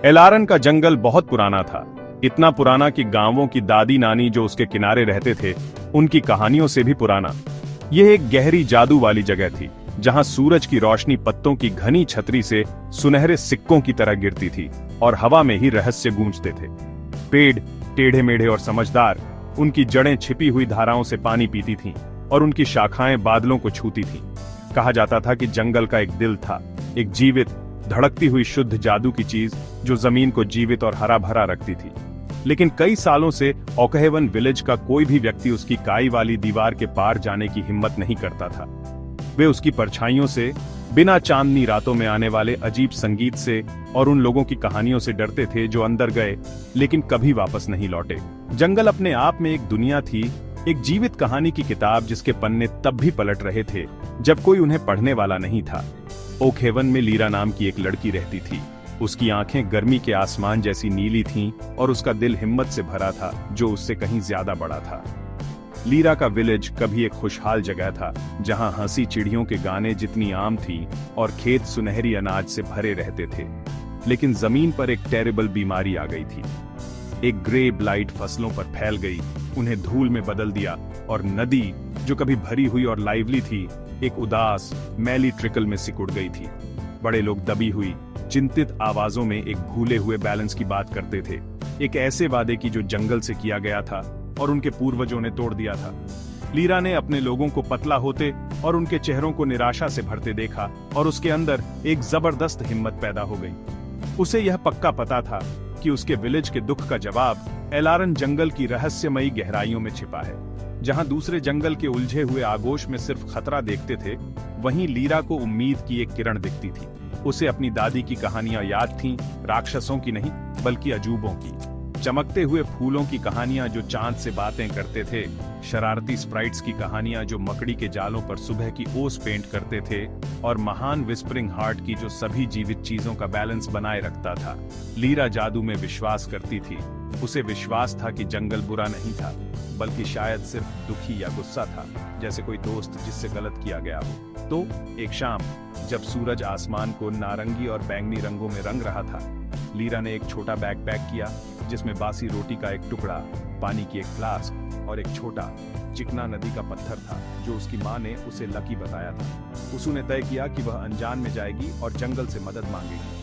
एलारन का जंगल बहुत पुराना था, इतना पुराना कि गांवों की दादी नानी जो उसके किनारे रहते थे उनकी कहानियों से भी पुराना। यह एक गहरी जादू वाली जगह थी जहां सूरज की रोशनी पत्तों की घनी छतरी से सुनहरे सिक्कों की तरह गिरती थी और हवा में ही रहस्य गूंजते थे। पेड़ टेढ़े मेढ़े और समझदार, उनकी जड़ें छिपी हुई धाराओं से पानी पीती थीं और उनकी शाखाएं बादलों को छूती थीं। कहा जाता था कि जंगल का एक दिल था, एक जीवित धड़कती हुई शुद्ध जादू की चीज जो जमीन को जीवित और हरा भरा रखती थी। लेकिन कई सालों से ओकहेवन विलेज का कोई भी व्यक्ति उसकी काई वाली दीवार के पार जाने की हिम्मत नहीं करता था। वे उसकी परछाइयों से, बिना चांदनी रातों में आने वाले अजीब संगीत से और उन लोगों की कहानियों से डरते थे जो अंदर गए लेकिन कभी वापस नहीं लौटे। जंगल अपने आप में एक दुनिया थी, एक जीवित कहानी की किताब जिसके पन्ने तब भी पलट रहे थे जब कोई उन्हें पढ़ने वाला नहीं था। ओकहेवन में लीरा नाम की एक लड़की रहती थी। उसकी आंखें गर्मी के आसमान जैसी नीली थीं और उसका दिल हिम्मत से भरा था जो उससे कहीं ज्यादा बड़ा था। लीरा का विलेज कभी एक खुशहाल जगह था जहां हंसी चिड़ियों के गाने जितनी आम थी और खेत सुनहरी अनाज से भरे रहते थे। लेकिन जमीन पर एक टेरिबल बीमारी आ गई थी। एक ग्रे ब्लाइट फसलों पर फैल गई, उन्हें धूल में बदल दिया और नदी जो कभी भरी हुई और लाइवली थी एक उदास मैली ट्रिकल में सिकुड़ गई थी। बड़े लोग दबी हुई चिंतित आवाजों में एक भूले हुए बैलेंस की बात करते थे, एक ऐसे वादे की जो जंगल से किया गया था और उनके पूर्वजों ने तोड़ दिया था। लीरा ने अपने लोगों को पतला होते और उनके चेहरों को निराशा से भरते देखा और उसके अंदर एक जबरदस्त हिम्मत पैदा हो गई। उसे यह पक्का पता था कि उसके विलेज के दुख का जवाब एलारन जंगल की रहस्यमयी गहराइयों में छिपा है। जहां दूसरे जंगल के उलझे हुए आगोश में सिर्फ खतरा देखते थे, वहीं लीरा को उम्मीद की एक किरण दिखती थी। उसे अपनी दादी की कहानियां याद थीं, राक्षसों की नहीं बल्कि अजूबों की। चमकते हुए फूलों की कहानियां जो चांद से बातें करते थे, शरारती स्प्राइट्स की कहानियां जो मकड़ी के जालों पर सुबह की ओस पेंट करते थे और महान विस्परिंग हार्ट की जो सभी जीवित चीजों का बैलेंस बनाए रखता था। लीरा जादू में विश्वास करती थी। उसे विश्वास था कि जंगल बुरा नहीं था, बल्कि शायद सिर्फ दुखी या गुस्सा था, जैसे कोई दोस्त जिससे गलत किया गया हो। तो एक शाम जब सूरज आसमान को नारंगी और बैंगनी रंगों में रंग रहा था, लीरा ने एक छोटा बैग पैक किया जिसमें बासी रोटी का एक टुकड़ा, पानी की एक फ्लास्क और एक छोटा चिकना नदी का पत्थर था जो उसकी माँ ने उसे लकी बताया था। उसने तय किया कि वह अनजान में जाएगी और जंगल से मदद मांगेगी।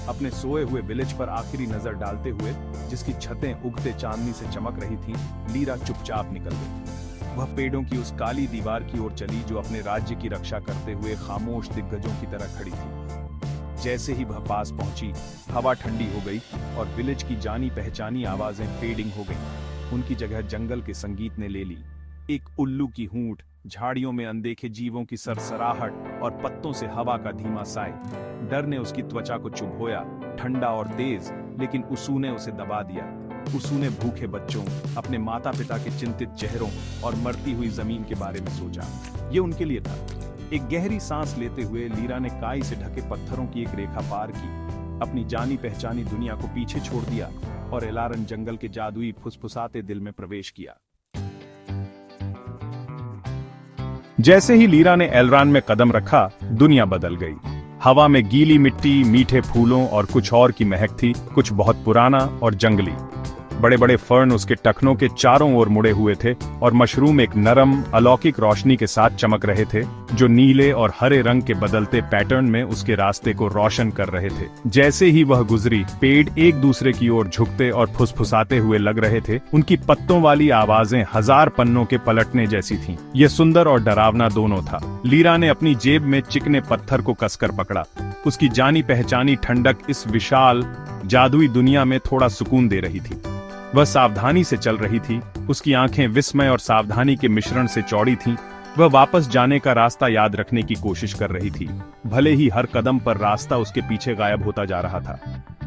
अपने सोए हुए विलेज पर आखिरी नजर डालते हुए, जिसकी छतें उगते चांदनी से चमक रही थीं, लीरा चुपचाप निकल गई। वह पेड़ों की उस काली दीवार की ओर चली जो अपने राज्य की रक्षा करते हुए खामोश दिग्गजों की तरह खड़ी थी। जैसे ही वह पास पहुंची, हवा ठंडी हो गई और विलेज की जानी पहचानी आवाजें फेडिंग हो गईं। उनकी जगह जंगल के संगीत ने ले ली। एक उल्लू की हूंट, झाड़ियों में अनदेखे जीवों की सरसराहट और पत्तों से हवा का धीमा साय। डर ने उसकी त्वचा को चुभोया, ठंडा और तेज, लेकिन उसू ने उसे दबा दिया। उसू ने भूखे बच्चों, अपने माता पिता के चिंतित चेहरों और मरती हुई जमीन के बारे में सोचा। ये उनके लिए था। एक गहरी सांस लेते हुए लीरा ने काई से ढके पत्थरों की एक रेखा पार की, अपनी जानी पहचानी दुनिया को पीछे छोड़ दिया और एलारन जंगल के जादुई फुसफुसाते दिल में प्रवेश किया। जैसे ही लीरा ने एलरान में कदम रखा, दुनिया बदल गई। हवा में गीली मिट्टी, मीठे फूलों और कुछ और की महक थी, कुछ बहुत पुराना और जंगली। बड़े बड़े फर्न उसके टखनों के चारों ओर मुड़े हुए थे और मशरूम एक नरम अलौकिक रोशनी के साथ चमक रहे थे जो नीले और हरे रंग के बदलते पैटर्न में उसके रास्ते को रोशन कर रहे थे। जैसे ही वह गुजरी, पेड़ एक दूसरे की ओर झुकते और फुसफुसाते हुए लग रहे थे। उनकी पत्तों वाली आवाजें हजार पन्नों के पलटने जैसी थीं। यह सुंदर और डरावना दोनों था। लीरा ने अपनी जेब में चिकने पत्थर को कसकर पकड़ा। उसकी जानी पहचानी ठंडक इस विशाल जादुई दुनिया में थोड़ा सुकून दे रही थी। वह सावधानी से चल रही थी। उसकी आंखें विस्मय और सावधानी के मिश्रण से चौड़ी थीं। वह वापस जाने का रास्ता याद रखने की कोशिश कर रही थी, भले ही हर कदम पर रास्ता उसके पीछे गायब होता जा रहा था।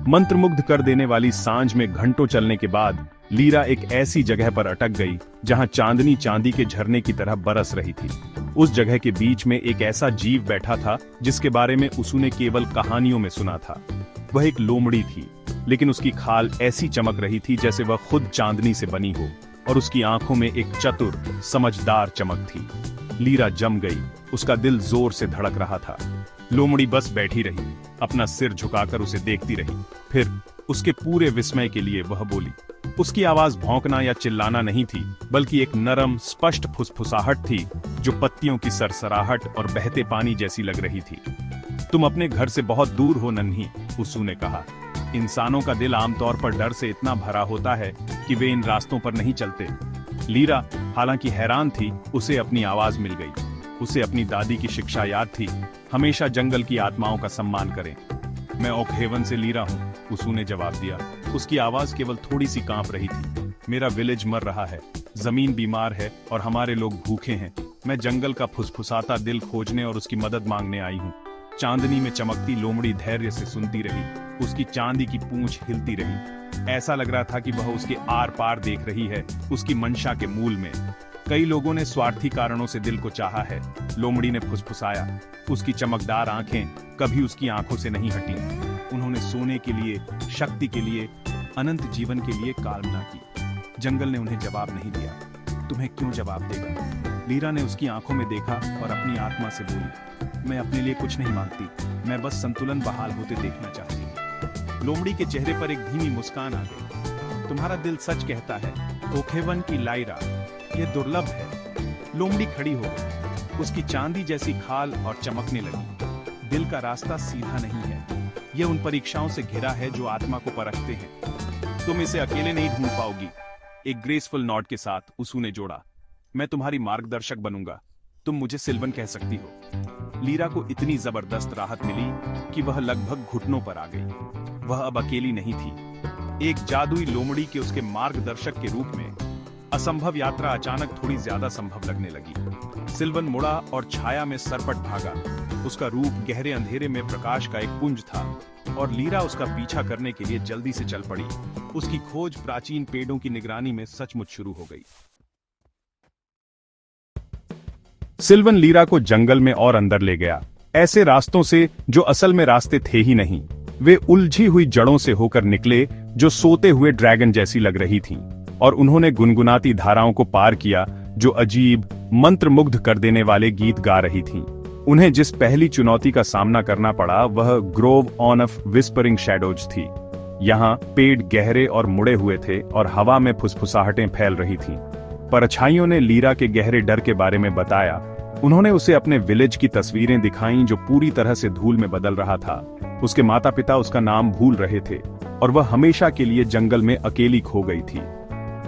मंत्रमुग्ध कर देने वाली सांझ में घंटों चलने के बाद लीरा एक ऐसी जगह पर अटक गई जहां चांदनी चांदी के झरने की तरह बरस रही थी। उस जगह के बीच में एक ऐसा जीव बैठा था जिसके बारे में उसने केवल कहानियों में सुना था। वह एक लोमड़ी थी, लेकिन उसकी खाल ऐसी चमक रही थी जैसे वह खुद चांदनी से बनी हो और उसकी आंखों में एक चतुर, समझदार चमक थी। लीरा जम गई। उसका दिल जोर से धड़क रहा था। लोमड़ी बस बैठी रही, अपना सिर झुकाकर उसे देखती रही। फिर उसके पूरे विस्मय के लिए वह बोली। उसकी आवाज भौंकना या चिल्लाना नहीं थी, बल्कि एक नरम स्पष्ट फुसफुसाहट थी जो पत्तियों की सरसराहट और बहते पानी जैसी लग रही थी। तुम अपने घर से बहुत दूर हो नन्ही, उसू ने कहा। इंसानों का दिल आमतौर पर डर से इतना भरा होता है कि वे इन रास्तों पर नहीं चलते। लीरा हालांकि हैरान थी, उसे अपनी आवाज मिल गई। उसे अपनी दादी की शिक्षा याद थी, हमेशा जंगल की आत्माओं का सम्मान करें। मैं ओकहेवन से लीरा हूँ, उसू ने जवाब दिया। उसकी आवाज केवल थोड़ी सी कांप रही थी। मेरा विलेज मर रहा है, जमीन बीमार है और हमारे लोग भूखे हैं। मैं जंगल का फुसफुसाता दिल खोजने और उसकी मदद मांगने आई हूँ। चांदनी में चमकती लोमड़ी धैर्य से सुनती रही, उसकी चांदी की पूंछ हिलती रही। ऐसा लग रहा था कि वह उसके आर पार देख रही है, उसकी मंशा के मूल में। कई लोगों ने स्वार्थी कारणों से दिल को चाहा है, लोमड़ी ने फुसफुसाया। उसकी चमकदार आंखें कभी उसकी आंखों से नहीं हटी। उन्होंने सोने के लिए, शक्ति के लिए, अनंत जीवन के लिए कामना की। जंगल ने उन्हें जवाब नहीं दिया। तुम्हें क्यों जवाब देगा? लीरा ने उसकी आंखों में देखा और अपनी आत्मा से बोली, मैं अपने लिए कुछ नहीं मांगती, मैं बस संतुलन बहाल होते देखना चाहती हूँ। लोमड़ी के चेहरे पर एक धीमी मुस्कान आ गई। तुम्हारा दिल सच कहता है, ओकहेवन की लायरा, यह दुर्लभ है। लोमड़ी खड़ी हो गई, उसकी चांदी जैसी खाल और चमकने लगी। दिल का रास्ता सीधा नहीं है, यह उन परीक्षाओं से घिरा है जो आत्मा को परखते हैं। तुम इसे अकेले नहीं ढूंढ पाओगी। एक ग्रेसफुल नॉड के साथ उसू ने जोड़ा, मैं तुम्हारी मार्गदर्शक बनूंगा। तुम मुझे सिल्वन कह सकती हो। लीरा को इतनी जबरदस्त राहत मिली कि वह लगभग घुटनों पर आ गई। वह अब अकेली नहीं थी। एक जादुई लोमड़ी के उसके मार्गदर्शक के रूप में असंभव यात्रा अचानक थोड़ी ज्यादा संभव लगने लगी। सिल्वन मुड़ा और छाया में सरपट भागा। उसका रूप गहरे अंधेरे में प्रकाश का एक पुंज था और लीरा उसका पीछा करने के लिए जल्दी से चल पड़ी। उसकी खोज प्राचीन पेड़ों की निगरानी में सचमुच शुरू हो गई। सिल्वन लीरा को जंगल में और अंदर ले गया, ऐसे रास्तों से जो असल में रास्ते थे ही नहीं। वे उलझी हुई जड़ों से होकर निकले जो सोते हुए ड्रैगन जैसी लग रही थीं, और उन्होंने गुनगुनाती धाराओं को पार किया जो अजीब, मंत्रमुग्ध कर देने वाले गीत गा रही थीं। उन्हें जिस पहली चुनौती का सामना करना पड़ा वह ग्रोव ऑफ विस्परिंग शैडोज थी। यहाँ पेड़ गहरे और मुड़े हुए थे और हवा में फुसफुसाहटें फैल रही थीं। परछाइयों ने लीरा के गहरे डर के बारे में बताया। उन्होंने उसे अपने विलेज की तस्वीरें दिखाईं जो पूरी तरह से धूल में बदल रहा था। उसके माता पिता उसका नाम भूल रहे थे और वह हमेशा के लिए जंगल में अकेली खो गई थी।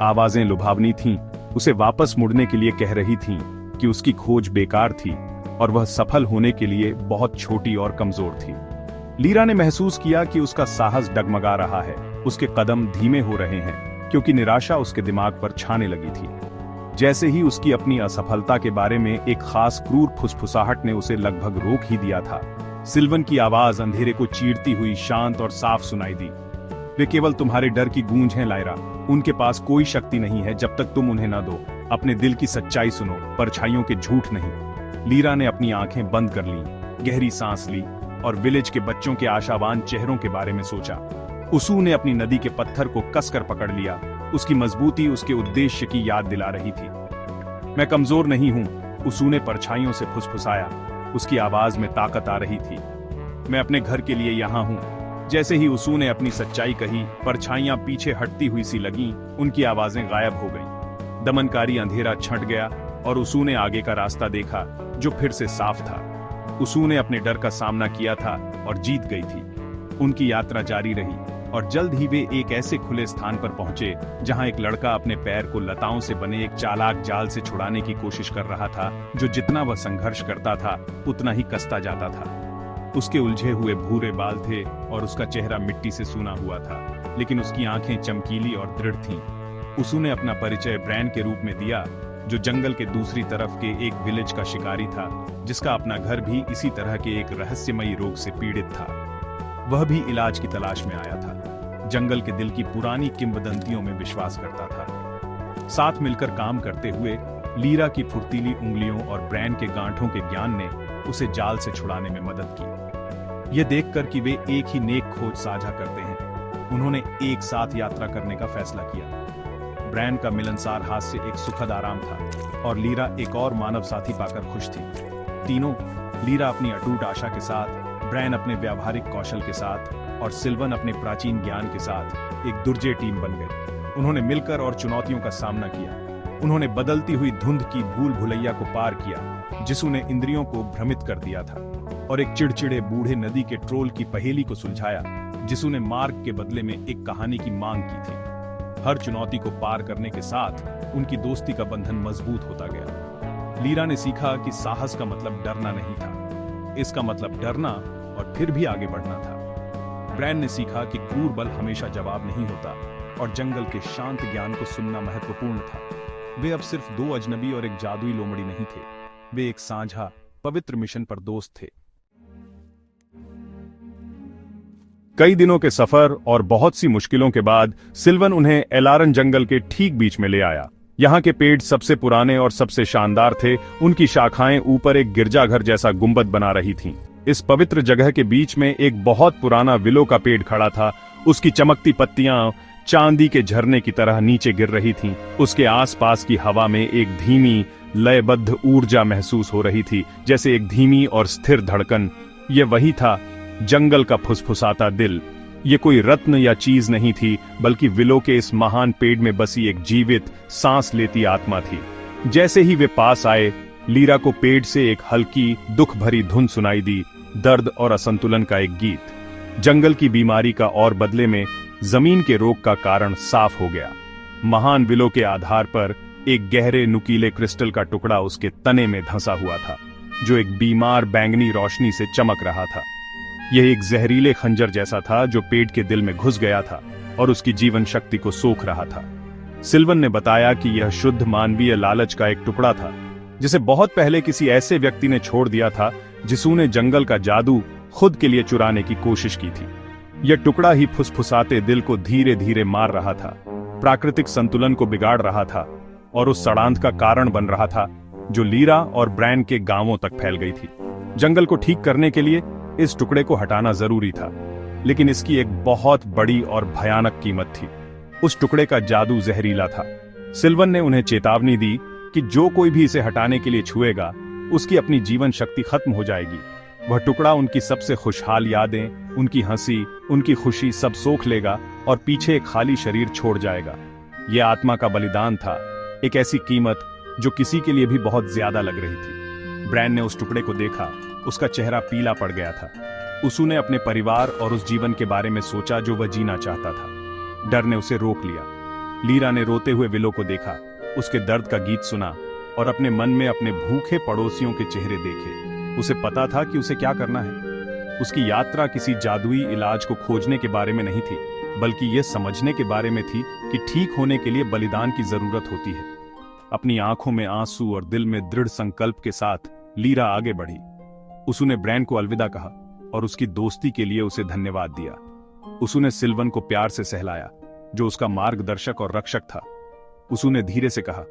आवाजें लुभावनी थीं, उसे वापस मुड़ने के लिए कह रही थीं कि उसकी खोज बेकार थी और वह सफल होने के लिए बहुत छोटी और कमजोर थी। लीरा ने महसूस किया कि उसका साहस डगमगा रहा है, उसके कदम धीमे हो रहे हैं, क्योंकि निराशा उसके दिमाग पर छाने लगी थी। जैसे ही उसकी अपनी असफलता के बारे में एक खास क्रूर फुसफुसाहट ने उसे लगभग रोक ही दिया था। सिल्वन की आवाज अंधेरे को चीरती हुई शांत और साफ सुनाई दी। वे केवल तुम्हारे डर की गूंज हैं लायरा, उनके पास कोई शक्ति नहीं है जब तक तुम उन्हें न दो। अपने दिल की सच्चाई सुनो, परछाइयों के झूठ नहीं। लीरा ने अपनी आंखें बंद कर लीं, गहरी सांस ली और विलेज के बच्चों के आशावान चेहरों के बारे में सोचा। उसू ने अपनी नदी के पत्थर को कसकर पकड़ लिया, उसकी मजबूती उसके उद्देश्य की याद दिला रही थी। मैं कमजोर नहीं हूं, उसू ने परछाइयों से फुसफुसाया, उसकी आवाज में ताकत आ रही थी। मैं अपने घर के लिए यहाँ हूं। जैसे ही उसू ने अपनी सच्चाई कही, परछाइयां पीछे हटती हुई सी लगीं, उनकी आवाजें गायब हो गईं। दमनकारी अंधेरा छंट गया और उसू ने आगे का रास्ता देखा जो फिर से साफ था। उसू ने अपने डर का सामना किया था और जीत गई थी। उनकी यात्रा जारी रही और जल्द ही वे एक ऐसे खुले स्थान पर पहुंचे जहां एक लड़का अपने पैर को लताओं से बने एक चालाक जाल से छुड़ाने की कोशिश कर रहा था, जो जितना वह संघर्ष करता था उतना ही कसता जाता था। उसके उलझे हुए भूरे बाल थे और उसका चेहरा मिट्टी से सूना हुआ था, लेकिन उसकी आंखें चमकीली और दृढ़ थीं। उसू ने अपना परिचय ब्रैन के रूप में दिया, जो जंगल के दूसरी तरफ के एक विलेज का शिकारी था, जिसका अपना घर भी इसी तरह के एक रहस्यमयी रोग से पीड़ित था। वह भी इलाज की तलाश में आया था। जंगल के दिल की पुरानी किंवदंतियों में विश्वास करता था। साथ मिलकर काम करते हुए लीरा की फुर्तीली उंगलियों और ब्रैन के गांठों के ज्ञान ने उसे जाल से छुड़ाने में मदद की। यह देखकर कि वे एक ही नेक खोज साझा करते हैं, उन्होंने एक साथ यात्रा करने का फैसला किया। ब्रैन का मिलनसार हास्य एक सुखद आराम था और लीरा एक और मानव साथी पाकर खुश थी। तीनों, लीरा अपनी अटूट आशा के साथ, ब्रैन अपने व्यावहारिक कौशल के साथ, और सिल्वन अपने प्राचीन ज्ञान के साथ एक दुर्जय टीम बन गए। उन्होंने मिलकर और चुनौतियों का सामना किया। उन्होंने बदलती हुई धुंध की भूल भुलैया को पार किया, जिसू ने इंद्रियों को भ्रमित कर दिया था, और एक चिड़चिड़े बूढ़े नदी के ट्रोल की पहेली को सुलझाया, जिसू ने मार्ग के बदले में एक कहानी की मांग की थी। हर चुनौती को पार करने के साथ उनकी दोस्ती का बंधन मजबूत होता गया। लीरा ने सीखा कि साहस का मतलब डरना नहीं था, इसका मतलब डरना और फिर भी आगे बढ़ना था। ब्रैन ने सीखा कि क्रूर बल हमेशा जवाब नहीं होता और जंगल के शांत ज्ञान को सुनना महत्वपूर्ण था। वे अब सिर्फ दो अजनबी और एक जादुई लोमड़ी नहीं थे, वे एक साझा पवित्र मिशन पर दोस्त थे। कई दिनों के सफर और बहुत सी मुश्किलों के बाद सिल्वन उन्हें एलारन जंगल के ठीक बीच में ले आया। यहाँ के पेड़ सबसे पुराने और सबसे शानदार थे। उनकी शाखाएं ऊपर एक गिरजाघर जैसा गुंबद बना रही थीं। इस पवित्र जगह के बीच में एक बहुत पुराना विलो का पेड़ खड़ा था। उसकी चमकती पत्तियां चांदी के झरने की तरह नीचे गिर रही थीं। उसके आसपास की हवा में एक धीमी लयबद्ध ऊर्जा महसूस हो रही थी, जैसे एक धीमी और स्थिर धड़कन। ये वही था, जंगल का फुसफुसाता दिल। ये कोई रत्न या चीज नहीं थी, बल्कि विलो के इस महान पेड़ में बसी एक जीवित, सांस लेती आत्मा थी। जैसे ही वे पास आए, लीरा को पेड़ से एक हल्की, दुख भरी धुन सुनाई दी, दर्द और असंतुलन का एक गीत। जंगल की बीमारी का और बदले में जमीन के रोग का कारण साफ हो गया। महान विलो के आधार पर एक गहरे नुकीले क्रिस्टल का टुकड़ा उसके तने में धंसा हुआ था, जो एक बीमार बैंगनी रोशनी से चमक रहा था। यह एक जहरीले खंजर जैसा था जो पेड़ के दिल में घुस गया था और उसकी जीवन शक्ति को सोख रहा था। सिल्वन ने बताया कि यह शुद्ध मानवीय लालच का एक टुकड़ा था, जिसे बहुत पहले किसी ऐसे व्यक्ति ने छोड़ दिया था जिसने जंगल का जादू खुद के लिए चुराने की कोशिश की थी। यह टुकड़ा ही फुसफुसाते दिल को धीरे धीरे मार रहा था, प्राकृतिक संतुलन को बिगाड़ रहा था और उस सड़ांत का कारण बन रहा था जो लीरा और ब्रैन के गांवों तक फैल गई थी। जंगल को ठीक करने के लिए इस टुकड़े को हटाना जरूरी था, लेकिन इसकी एक बहुत बड़ी और भयानक कीमत थी। उस टुकड़े का जादू जहरीला था। सिल्वन ने उन्हें चेतावनी दी कि जो कोई भी इसे हटाने के लिए छुएगा, उसकी अपनी जीवन शक्ति खत्म हो जाएगी। वह टुकड़ा उनकी सबसे खुशहाल यादें, उनकी हंसी, उनकी खुशी सब सोख लेगा और पीछे एक खाली शरीर छोड़ जाएगा। यह आत्मा का बलिदान था, एक ऐसी कीमत जो किसी के लिए भी बहुत ज्यादा लग रही थी। ब्रैन ने उस टुकड़े को देखा, उसका चेहरा पीला पड़ गया था। उसने अपने परिवार और उस जीवन के बारे में सोचा जो वह जीना चाहता था। डर ने उसे रोक लिया। लीरा ने रोते हुए विलो को देखा, उसके दर्द का गीत सुना और अपने मन में अपने भूखे पड़ोसियों के चेहरे देखे। उसे पता था कि उसे क्या करना है। उसकी यात्रा किसी जादुई इलाज को खोजने के बारे में नहीं थी, बल्कि यह समझने के बारे में थी कि ठीक होने के लिए बलिदान की जरूरत होती है। अपनी आंखों में आंसू और दिल में दृढ़ संकल्प के साथ लीरा आगे बढ़ी। उसने ब्रैन को अलविदा कहा और उसकी दोस्ती के लिए उसे धन्यवाद दिया। उसने सिल्वन को प्यार से सहलाया, जो उसका मार्गदर्शक और रक्षक था। उसने धीरे से कहा,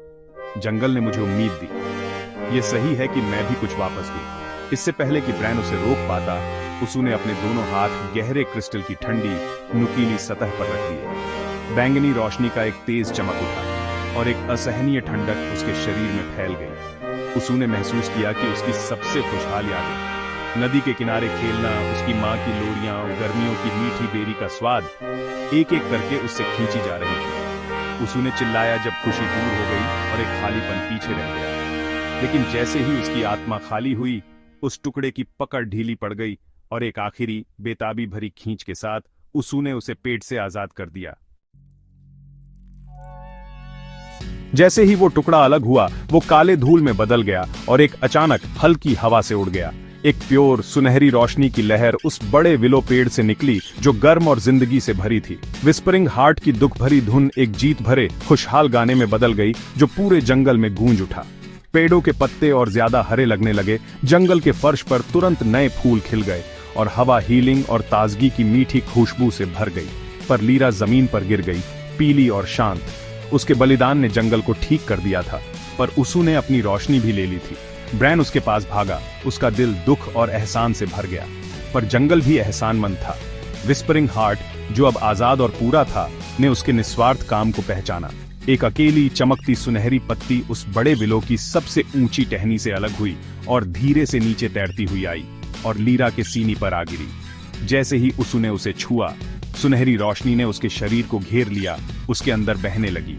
जंगल ने मुझे उम्मीद दी। यह सही है कि मैं भी कुछ वापस दूं। इससे पहले कि ब्रैन उसे रोक पाता, उसने अपने दोनों हाथ गहरे क्रिस्टल की ठंडी, नुकीली सतह पर रख दिए। बैंगनी रोशनी का एक तेज चमक उठा और एक असहनीय ठंडक उसके शरीर में फैल गई। उसने महसूस किया कि उसकी सबसे खुशहाल यादें, नदी के किनारे खेलना, उसकी माँ की लोरियां, गर्मियों की मीठी बेरी का स्वाद, एक एक करके उससे खींची जा रही थी। उसने चिल्लाया जब खुशी दूर हो गई और एक खालीपन पीछे रह गया। लेकिन जैसे ही उसकी आत्मा खाली हुई, उस टुकड़े की पकड़ ढीली पड़ गई और एक आखिरी बेताबी भरी खींच के साथ उसने उसे पेट से आजाद कर दिया। जैसे ही वो टुकड़ा अलग हुआ, वो काले धूल में बदल गया और एक अचानक हल्की हवा से उड़ गया। एक प्योर सुनहरी रोशनी की लहर उस बड़े विलो पेड़ से निकली जो गर्म और जिंदगी से भरी थी। विस्परिंग हार्ट की दुख भरी धुन एक जीत भरे खुशहाल गाने में बदल गई जो पूरे जंगल में गूंज उठा। पेड़ों के पत्ते और ज्यादा हरे लगने लगे, जंगल के फर्श पर तुरंत नए फूल खिल गए और हवा हीलिंग और ताजगी की मीठी खुशबू से भर गई। पर लीरा जमीन पर गिर गई, पीली और शांत। उसके बलिदान ने जंगल को ठीक कर दिया था, पर उसने अपनी रोशनी भी ले ली थी। ब्रैन उसके पास भागा, उसका दिल दुख और एहसान से भर गया, पर जंगल भी एहसानमंद था। विस्परिंग हार्ट, जो अब आजाद और पूरा था, ने उसके निस्वार्थ काम को पहचाना। एक अकेली चमकती सुनहरी पत्ती उस बड़े विलो की सबसे ऊंची टहनी से अलग हुई और धीरे से नीचे तैरती हुई आई और लीरा के सीने पर आ गिरी। जैसे ही उसू ने उसे छुआ, सुनहरी रोशनी ने उसके शरीर को घेर लिया, उसके अंदर बहने लगी।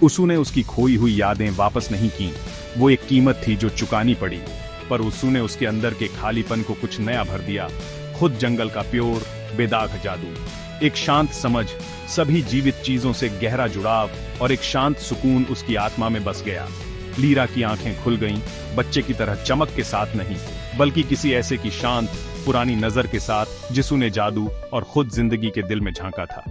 उसू ने उसकी खोई हुई यादें वापस नहीं की, वो एक कीमत थी जो चुकानी पड़ी, पर उसू ने उसके अंदर के खालीपन को कुछ नया भर दिया, खुद जंगल का प्योर बेदाग जादू, एक शांत समझ, सभी जीवित चीजों से गहरा जुड़ाव और एक शांत सुकून उसकी आत्मा में बस गया। लीरा की आंखें खुल गईं, बच्चे की तरह चमक के साथ नहीं, बल्कि किसी ऐसे की शांत पुरानी नजर के साथ जिसने जादू और खुद जिंदगी के दिल में झांका था।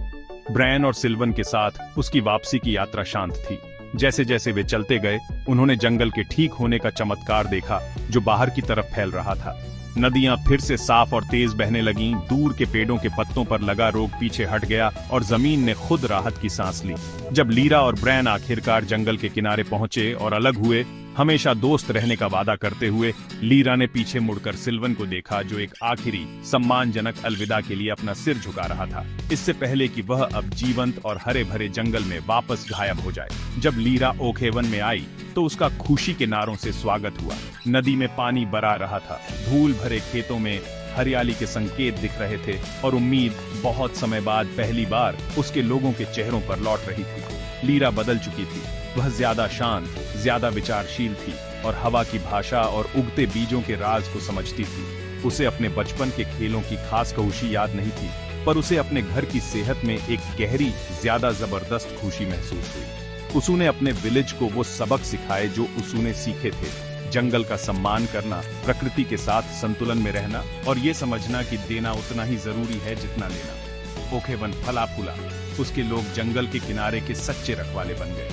ब्रैन और सिल्वन के साथ उसकी वापसी की यात्रा शांत थी। जैसे जैसे वे चलते गए, उन्होंने जंगल के ठीक होने का चमत्कार देखा जो बाहर की तरफ फैल रहा था। नदियां फिर से साफ और तेज बहने लगीं, दूर के पेड़ों के पत्तों पर लगा रोग पीछे हट गया और जमीन ने खुद राहत की सांस ली। जब लीरा और ब्रैन आखिरकार जंगल के किनारे पहुंचे और अलग हुए, हमेशा दोस्त रहने का वादा करते हुए, लीरा ने पीछे मुड़कर सिल्वन को देखा जो एक आखिरी सम्मानजनक अलविदा के लिए अपना सिर झुका रहा था, इससे पहले कि वह अब जीवंत और हरे भरे जंगल में वापस गायब हो जाए। जब लीरा ओकहेवन में आई तो उसका खुशी के नारों से स्वागत हुआ। नदी में पानी बरा रहा था, धूल भरे खेतों में हरियाली के संकेत दिख रहे थे और उम्मीद बहुत समय बाद पहली बार उसके लोगों के चेहरों पर लौट रही थी। लीरा बदल चुकी थी, वह ज्यादा शांत, ज्यादा विचारशील थी और हवा की भाषा और उगते बीजों के राज को समझती थी। उसे अपने बचपन के खेलों की खास खुशी याद नहीं थी, पर उसे अपने घर की सेहत में एक गहरी, ज्यादा जबरदस्त खुशी महसूस हुई। उसू ने अपने विलेज को वो सबक सिखाए जो उसू ने सीखे थे, जंगल का सम्मान करना, प्रकृति के साथ संतुलन में रहना और ये समझना कि देना उतना ही जरूरी है जितना लेना। ओकहेवन फला फूला, उसके लोग जंगल के किनारे के सच्चे रखवाले बन गए।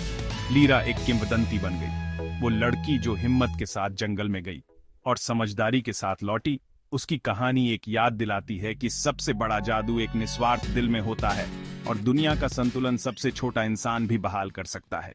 लीरा एक किंवदंती बन गई, वो लड़की जो हिम्मत के साथ जंगल में गई और समझदारी के साथ लौटी। उसकी कहानी एक याद दिलाती है कि सबसे बड़ा जादू एक निस्वार्थ दिल में होता है और दुनिया का संतुलन सबसे छोटा इंसान भी बहाल कर सकता है।